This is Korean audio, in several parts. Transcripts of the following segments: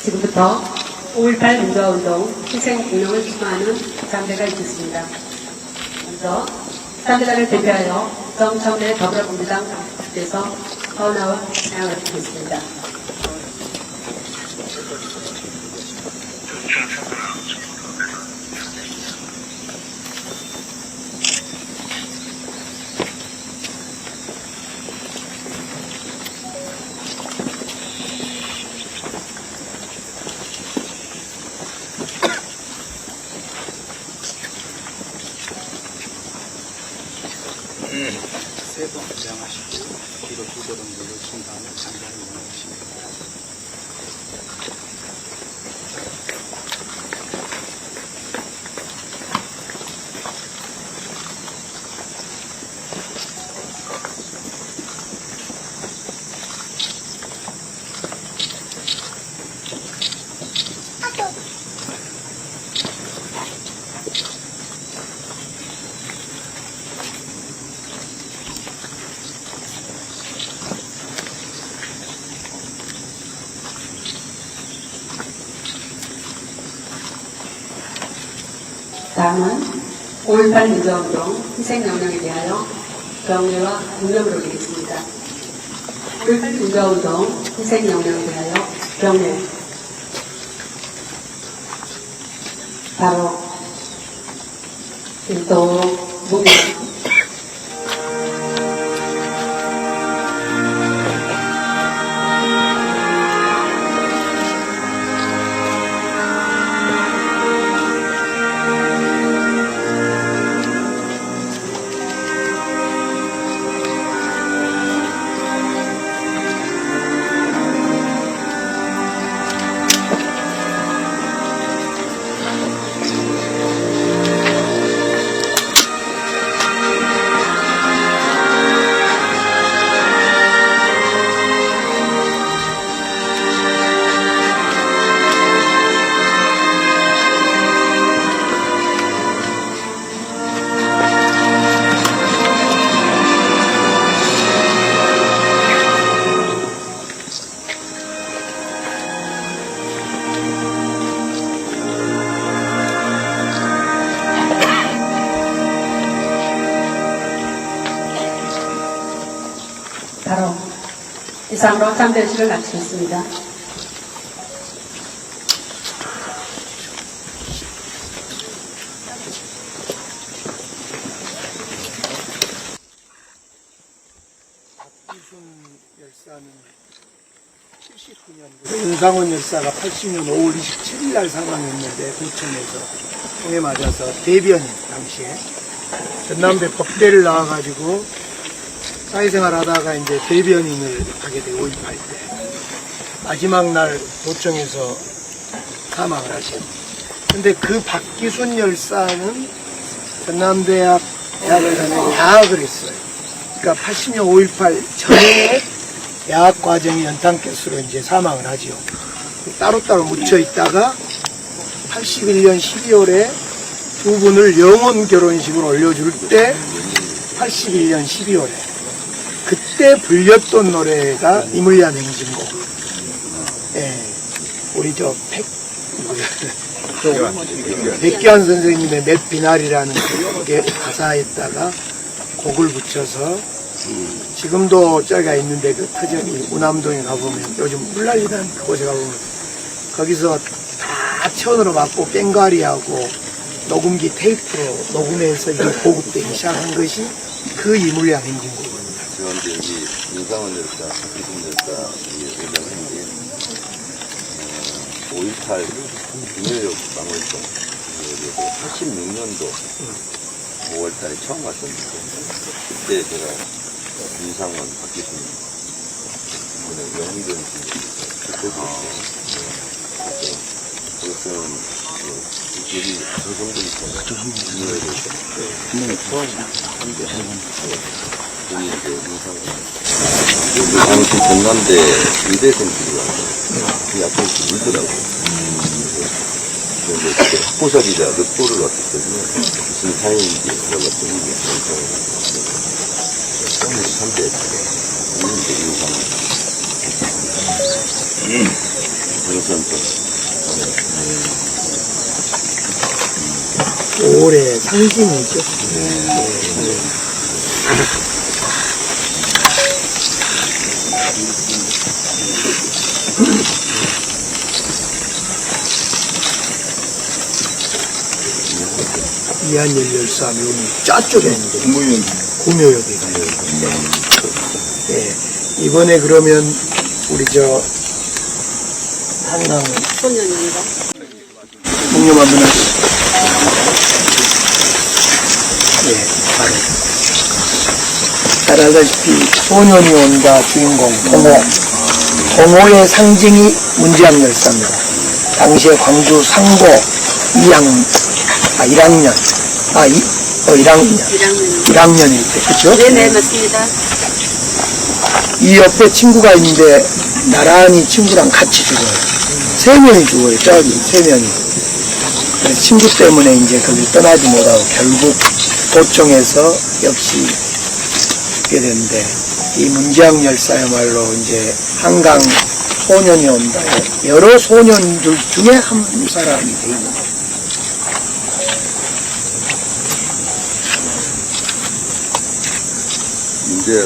지금부터 5.18 민주화운동 희생운동을 추모하는 장대가 있겠습니다. 먼저 장대가를 대표하여 정청래 더불어민주당 당대에서 헌화와 사양을 드리겠습니다. 세 번 주장하시고 뒤로 두 걸음 물러친 다음에 장자를 일어나십니다. 다음은 5.18 민주화운동 희생명령에 대하여 경례와 공명을 올리겠습니다. 5.18 민주화운동 희생명령에 대하여 경례. 바로 일도 묵념. 바로 이상으로 참배식을 마치겠습니다. 박기순 열사는 79년 윤상원 열사가 80년 5월 27일 날 사망했는데 부천에서 총에 맞아서 대변인 당시에 전남대 법대를 나와가지고 사회생활 하다가 이제 대변인을 하게 돼 5.18 때 마지막 날 도청에서 사망을 하셨어요. 근데 그 박기순 열사는 전남대학 대학을 다니고 야학을 했어요. 그러니까 80년 5.18 전에 야학 과정이 연탄가스로 이제 사망을 하죠. 따로따로 묻혀 있다가 81년 12월에 두 분을 영혼 결혼식으로 올려줄 때 81년 12월에 그때 불렸던 노래가 이물리한 행진곡. 예, 우리 백기환 선생님의 맷비날이라는 게 가사에다가 곡을 붙여서 지금도 저기가 있는데 그 터전이 우남동에 가보면 요즘 물난리난 그곳에 가보면 거기서 다 천으로 맞고 꽹과리하고 녹음기 테이프로 녹음해서 이게 보급되기 시작한 것이 그 이물리한 행진곡입니다. 그런데 여기 윤상원 열사, 박기순 열사 의견한 게 5.18 김여역 방울동 86년도 5월달에 처음 왔었는데 그때 제가 윤상원, 박기순 분의 영의견 그때도 그것은 여기 방송도 있잖아요. 김여역에 처음 한게 여기 이제 윤상원 그 당시 전남대 의대생들이 와서 그 앞에 물더라고. 그런데 그때 학부설이자 늑도를 왔었거든요. 무슨 사연인지 물어봤더니 처음에 3대 이제 이상 그래서 올해 상징이죠. 이한열 열사 묘미 저쪽에 있는데 구묘역에 가요. 네. 이번에 그러면 우리 저 한강 소년인가? 동료 만드는 예, 바로 잘 알다시피 소년이 온다 주인공 동호의 상징이 문지양 열사입니다. 당시에 광주 상고 1학년일 때, 그쵸? 네네, 맞습니다. 이 옆에 친구가 있는데 나란히 친구랑 같이 죽어요. 3명이 죽어요. 저기 3명이. 그래서 친구 때문에 이제 거길 떠나지 못하고 결국 도청에서 역시 죽게 되는데 이 문지양 열사야말로 이제 한강 소년이 온다. 여러 소년들 중에 한 사람이 돼 있는 거예요. 이제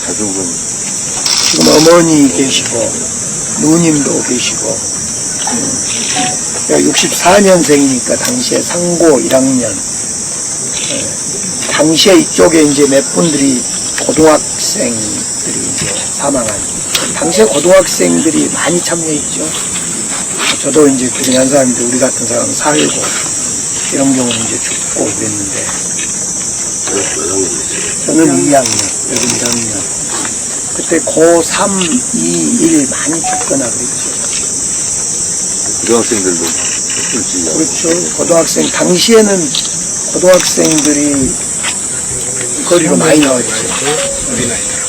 가족은 지금 어머니 계시고 누님도 계시고 64년생이니까 당시에 상고 1학년 당시에 이쪽에 이제 몇 분들이 고등학생들이 이제 사망한 당시에 고등학생들이 많이 참여했죠. 저도 이제 그중에 사람인데 우리 같은 사람은 살고 이런 경우는 이제 죽고 그랬는데 저는 2학년 여기 1학년 그때 고3, 2, 1 많이 죽거나 그랬죠. 고등학생들도 했을지. 그렇죠. 고등학생, 당시에는 고등학생들이 거리로 많이 나왔죠. 어린아이들하고.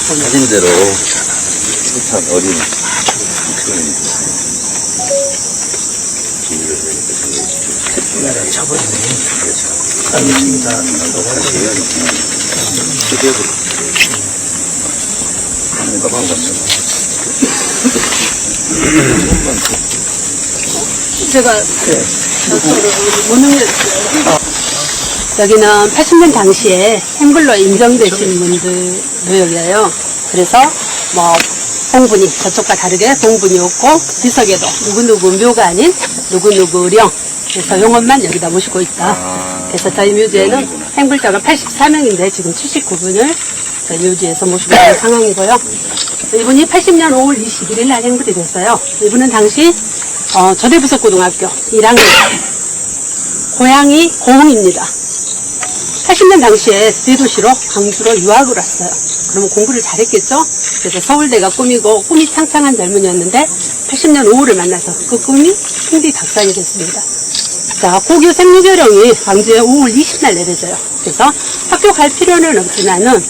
사진대로 숱한 어린 우리나라 차버리네. 알겠습니다. 제가 여기는 80년 당시에 행불로 인정되신 분들 묘역이에요. 그래서 뭐 봉분이 저쪽과 다르게 봉분이 없고 비석에도 누구누구 묘가 아닌 누구누구 령 그래서 용언만 여기다 모시고 있다. 그래서 저희 묘지에는 행불자가 84명인데 지금 79분을 저희 묘지에서 모시고 있는 상황이고요. 이분이 80년 5월 21일 날 행불이 됐어요. 이분은 당시 저대부석고등학교 1학년 고향이 고흥입니다. 80년 당시에 대도시로 광주로 유학을 왔어요. 그러면 공부를 잘했겠죠? 그래서 서울대가 꿈이고 꿈이 창창한 젊은이였는데 80년 5월을 만나서 그 꿈이 풍비 박산이 됐습니다. 자, 고교 생리교령이 광주에 5월 20날 내려져요. 그래서 학교 갈 필요는 없지만은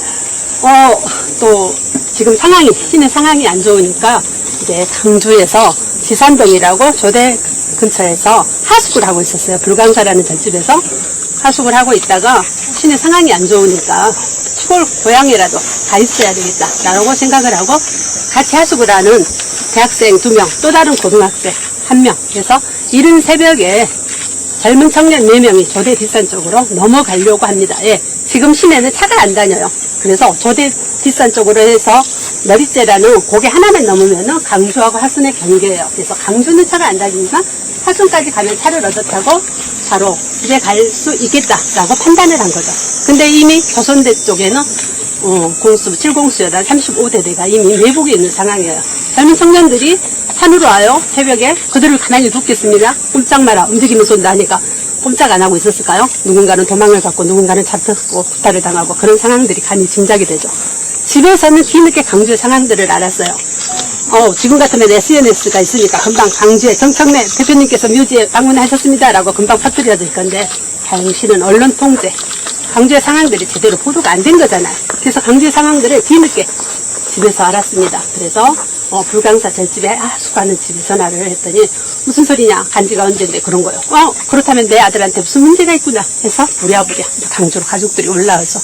또 지금 상황이 시내 상황이 안 좋으니까 이제 광주에서 지산동이라고 조대 근처에서 하숙을 하고 있었어요. 불광사라는 절집에서 하숙을 하고 있다가 시내 상황이 안 좋으니까 시골 고향이라도 가 있어야 되겠다라고 생각을 하고 같이 하숙을 하는 대학생 2명, 또 다른 고등학생 1명. 그래서 이른 새벽에 젊은 청년 4명이 조대 뒷산 쪽으로 넘어가려고 합니다. 예, 지금 시내는 차가 안 다녀요. 그래서 조대 뒷산 쪽으로 해서 너릿재라는 고개 하나만 넘으면은 강주하고 하순의 경계예요. 그래서 강주는 차가 안 다니지만 하순까지 가면 차를 얻어 타고 바로 집에 갈 수 있겠다라고 판단을 한 거죠. 근데 이미 조선대 쪽에는 공수, 7공수여단 35대대가 이미 매복에 있는 상황이에요. 젊은 청년들이 산으로 와요. 새벽에 그들을 가만히 둡겠습니다. 꼼짝 마라. 움직이면 쏜다 하니까 꼼짝 안 하고 있었을까요? 누군가는 도망을 갔고 누군가는 잡혔고 구타를 당하고 그런 상황들이 간이 짐작이 되죠. 집에서는 뒤늦게 강주의 상황들을 알았어요. 지금 같으면 SNS가 있으니까 금방 강주에 정청래 대표님께서 묘지에 방문하셨습니다라고 금방 퍼뜨려질 건데, 당시는 언론 통제, 강주의 상황들이 제대로 보도가 안 된 거잖아요. 그래서 강주의 상황들을 뒤늦게 집에서 알았습니다. 그래서 불강사 절집에 수고하는 집에 전화를 했더니 무슨 소리냐, 간지가 언젠데 그런 거요. 그렇다면 내 아들한테 무슨 문제가 있구나 해서 부랴부랴 강주로 가족들이 올라와서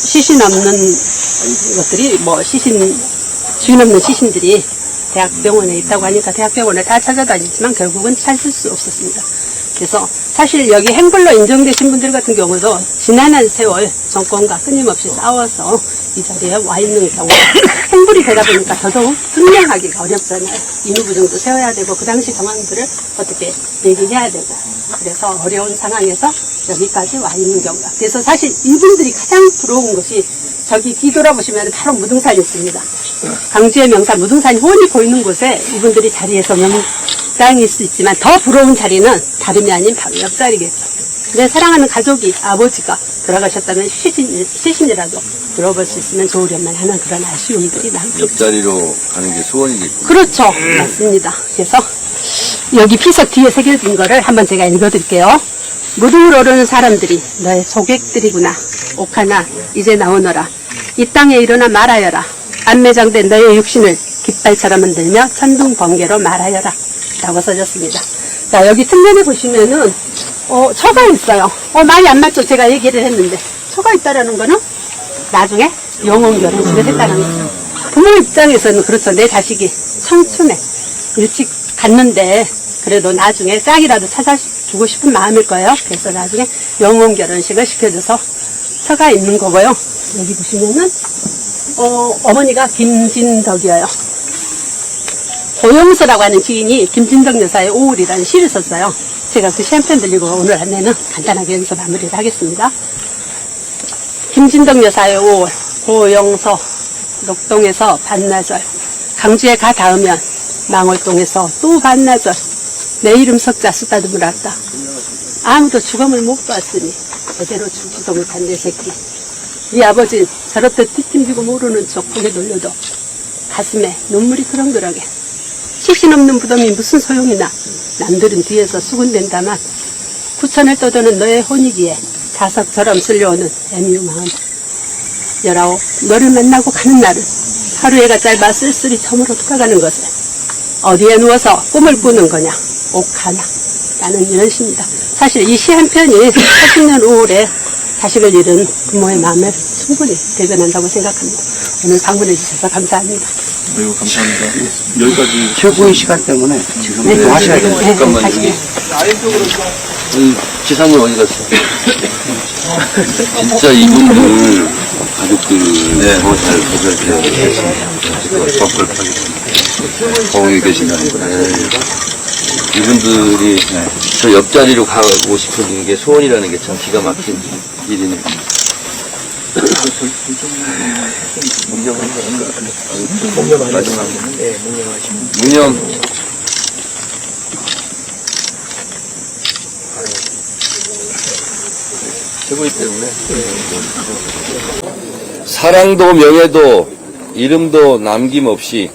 시신 없는 것들이 주인 없는 시신들이 대학병원에 있다고 하니까 대학병원을 다 찾아다녔지만 결국은 찾을 수 없었습니다. 그래서 사실 여기 행불로 인정되신 분들 같은 경우도 지난한 세월 정권과 끊임없이 싸워서 이 자리에 와 있는 경우, 행불이 되다 보니까 더더욱 증명하기가 어렵잖아요. 인후부정도 세워야 되고 그 당시 상황들을 어떻게 얘기해야 되고, 그래서 어려운 상황에서 여기까지 와 있는 경우다. 그래서 사실 이분들이 가장 부러운 것이 저기 뒤돌아보시면 바로 무등산이 있습니다. 강주의 명산 무등산이 훤히 보이는 곳에 이분들이 자리에서 명당일 수 있지만 더 부러운 자리는 다름이 아닌 바로 옆자리겠죠. 내 사랑하는 가족이, 아버지가 돌아가셨다면 시신이라도 들어볼 수 있으면 좋으련만 하는 그런 아쉬움들이 남죠. 옆자리로 가는 게 소원이겠군요. 그렇죠. 맞습니다. 그래서 여기 피석 뒤에 새겨진 거를 한번 제가 읽어드릴게요. 무등을 오르는 사람들이 너의 소객들이구나. 옥하나 이제 나오너라. 이 땅에 일어나 말하여라. 안매장된 너의 육신을 깃발처럼 흔들며 천둥 번개로 말하여라. 라고 써졌습니다. 자, 여기 측면에 보시면은 초가 있어요. 말이 안 맞죠? 제가 얘기를 했는데. 초가 있다라는 거는 나중에 영혼 결혼식을 했다는 거죠. 부모 입장에서는 그렇죠. 내 자식이 청춘에 일찍 갔는데 그래도 나중에 짝이라도 찾아주고 싶은 마음일 거예요. 그래서 나중에 영혼 결혼식을 시켜줘서 처가 있는 거고요. 여기 보시면은 어머니가 김진덕이에요. 고용서라고 하는 지인이 김진덕 여사의 오울이라는 시를 썼어요. 제가 그 시 한 편 들리고 오늘 안내는 간단하게 여기서 마무리를 하겠습니다. 김진덕 여사의 오울, 고용서, 녹동에서 반나절, 강주에 가 닿으면 망월동에서 또 반나절, 내 이름 석자 쓰다듬을 왔다. 아무도 죽음을 못 봤으니 제대로 죽지도 못한 내 새끼. 네 아버진 저렇듯 뒤팀지고 모르는 척 고개 돌려도 가슴에 눈물이 그렁그렁해. 시신 없는 부덤이 무슨 소용이나. 남들은 뒤에서 수군댄다만 구천을 떠도는 너의 혼이기에 자석처럼 쓸려오는 애미우 마음. 19, 너를 만나고 가는 날은 하루해가 짧아 쓸쓸히 처음으로 돌아가는 것을 어디에 누워서 꿈을 꾸는 거냐. 옥하나. 라는 이런 시입니다. 사실 이 시 한 편이 80년 5월에 자식을 잃은 부모의 마음을 충분히 대변한다고 생각합니다. 오늘 방문해 주셔서 감사합니다. 아이고, 감사합니다. 여기까지. 최고의 시간 때문에 지금 네, 또 하셔야 돼요. 잠깐만요. 하시게요. 지상군 어디 갔어? 진짜 이분들 가족들 더잘 보살펴야 되겠습니다. 거기 계신다는 거예요. 이분들이 저 옆자리로 가고 싶은 게 소원이라는 게 참 기가 막힌 일이네. 무념. 최고이기 때문에. 사랑도 명예도 이름도 남김없이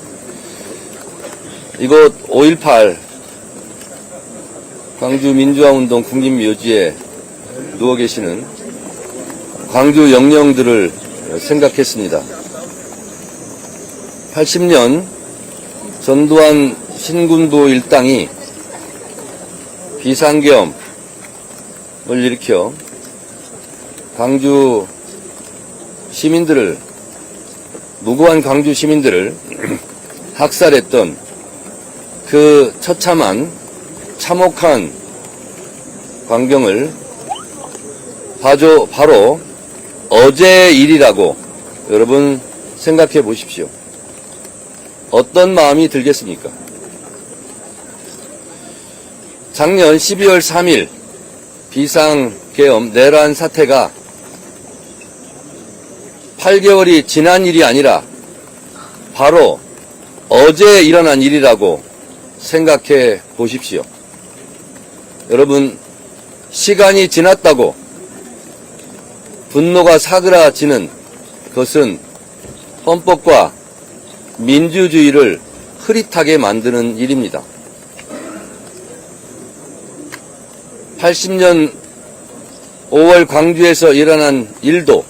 이곳 5.18 광주 민주화운동 국립묘지에 누워 계시는 광주 영령들을 생각했습니다. 80년 전두환 신군부 일당이 비상계엄을 일으켜 광주 시민들을, 무고한 광주 시민들을 학살했던 그 처참한 참혹한 광경을 바로 어제 일이라고 여러분 생각해 보십시오. 어떤 마음이 들겠습니까? 작년 12월 3일 비상계엄 내란 사태가 8개월이 지난 일이 아니라 바로 어제 일어난 일이라고 생각해 보십시오. 여러분, 시간이 지났다고 분노가 사그라지는 것은 헌법과 민주주의를 흐릿하게 만드는 일입니다. 80년 5월 광주에서 일어난 일도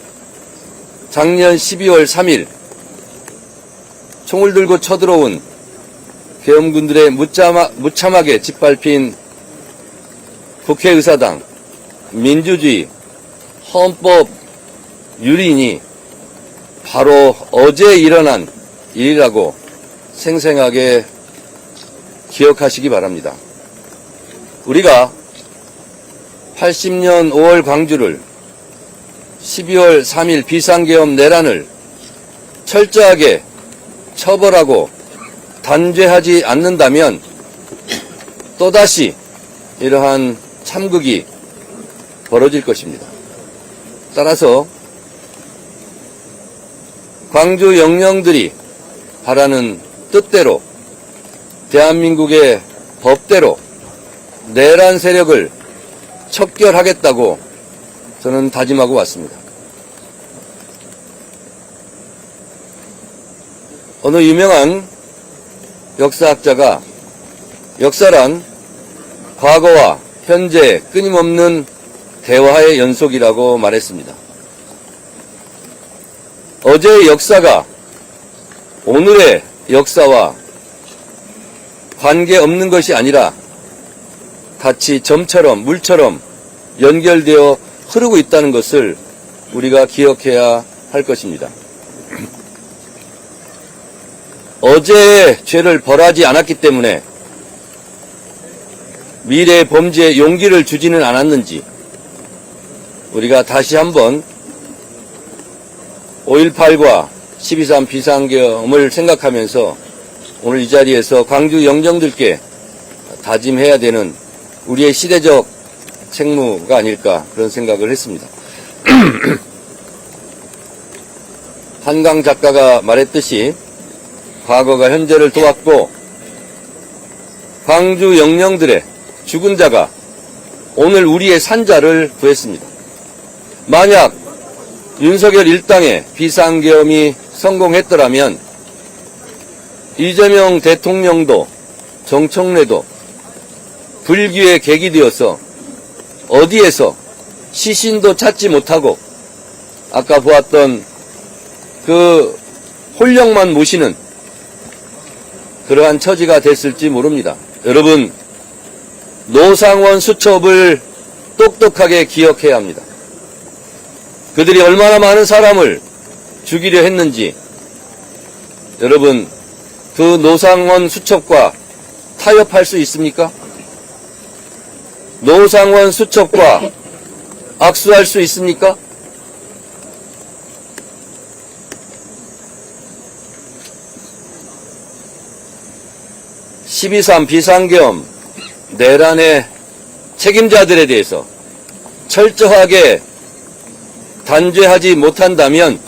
작년 12월 3일 총을 들고 쳐들어온 계엄군들의 무참하게 짓밟힌 국회의사당, 민주주의, 헌법 유린이 바로 어제 일어난 일이라고 생생하게 기억하시기 바랍니다. 우리가 80년 5월 광주를 12월 3일 비상계엄 내란을 철저하게 처벌하고 단죄하지 않는다면 또다시 이러한 참극이 벌어질 것입니다. 따라서 광주 영령들이 바라는 뜻대로 대한민국의 법대로 내란 세력을 척결하겠다고 저는 다짐하고 왔습니다. 어느 유명한 역사학자가 역사란 과거와 현재 끊임없는 대화의 연속이라고 말했습니다. 어제의 역사가 오늘의 역사와 관계없는 것이 아니라 같이 점처럼 물처럼 연결되어 흐르고 있다는 것을 우리가 기억해야 할 것입니다. 어제의 죄를 벌하지 않았기 때문에 미래의 범죄에 용기를 주지는 않았는지 우리가 다시 한번 5.18과 12.3 비상계엄을 생각하면서 오늘 이 자리에서 광주 영령들께 다짐해야 되는 우리의 시대적 책무가 아닐까 그런 생각을 했습니다. 한강 작가가 말했듯이 과거가 현재를 도왔고 광주 영령들의 죽은 자가 오늘 우리의 산자를 구했습니다. 만약 윤석열 일당의 비상계엄이 성공했더라면 이재명 대통령도 정청래도 불기의 객이 되어서 어디에서 시신도 찾지 못하고 아까 보았던 그 홀령만 모시는 그러한 처지가 됐을지 모릅니다. 여러분, 노상원 수첩을 똑똑하게 기억해야 합니다. 그들이 얼마나 많은 사람을 죽이려 했는지 여러분 그 노상원 수첩과 타협할 수 있습니까? 노상원 수첩과 악수할 수 있습니까? (12.3) 비상계엄 내란의 책임자들에 대해서 철저하게 단죄하지 못한다면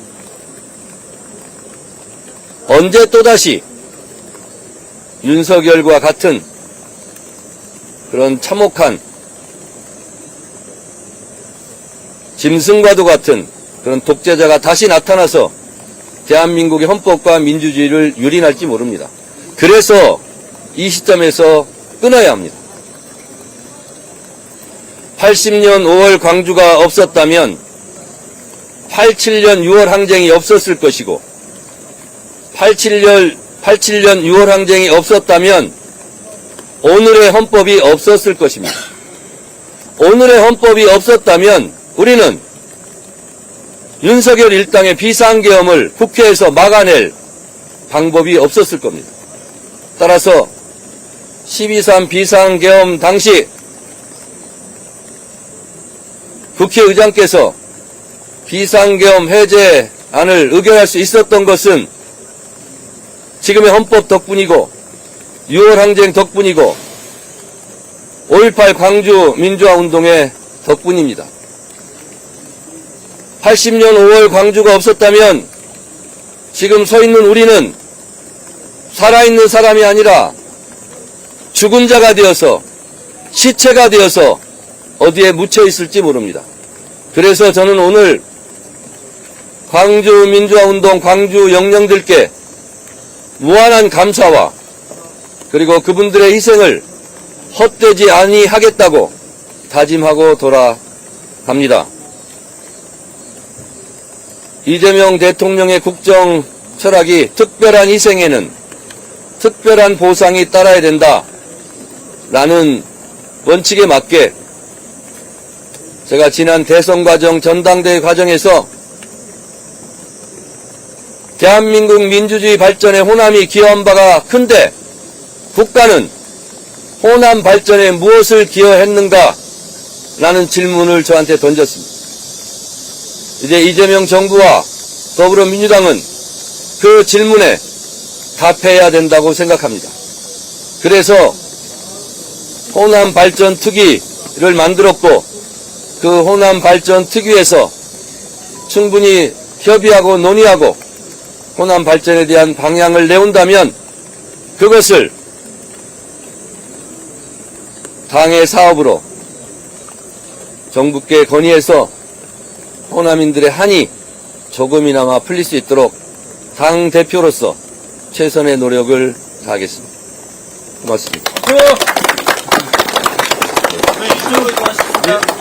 언제 또다시 윤석열과 같은 그런 참혹한 짐승과도 같은 그런 독재자가 다시 나타나서 대한민국의 헌법과 민주주의를 유린할지 모릅니다. 그래서 이 시점에서 끊어야 합니다. 80년 5월 광주가 없었다면 87년 6월 항쟁이 없었을 것이고 87년 6월 항쟁이 없었다면 오늘의 헌법이 없었을 것입니다. 오늘의 헌법이 없었다면 우리는 윤석열 일당의 비상계엄을 국회에서 막아낼 방법이 없었을 겁니다. 따라서 12.3 비상계엄 당시 국회의장께서 비상계엄 해제안을 의결할 수 있었던 것은 지금의 헌법 덕분이고 6월 항쟁 덕분이고 5.18 광주 민주화운동의 덕분입니다. 80년 5월 광주가 없었다면 지금 서 있는 우리는 살아있는 사람이 아니라 죽은 자가 되어서 시체가 되어서 어디에 묻혀 있을지 모릅니다. 그래서 저는 오늘 광주 민주화운동 광주 영령들께 무한한 감사와 그리고 그분들의 희생을 헛되지 아니하겠다고 다짐하고 돌아갑니다. 이재명 대통령의 국정 철학이 특별한 희생에는 특별한 보상이 따라야 된다 라는 원칙에 맞게 제가 지난 대선 과정 전당대회 과정에서 대한민국 민주주의 발전에 호남이 기여한 바가 큰데 국가는 호남 발전에 무엇을 기여했는가 라는 질문을 저한테 던졌습니다. 이제 이재명 정부와 더불어민주당은 그 질문에 답해야 된다고 생각합니다. 그래서 호남 발전 특위를 만들었고 그 호남 발전 특위에서 충분히 협의하고 논의하고 호남 발전에 대한 방향을 내온다면 그것을 당의 사업으로 정부께 건의해서 호남인들의 한이 조금이나마 풀릴 수 있도록 당 대표로서 최선의 노력을 다하겠습니다. 고맙습니다. 네, 이쪽으로 고맙습니다.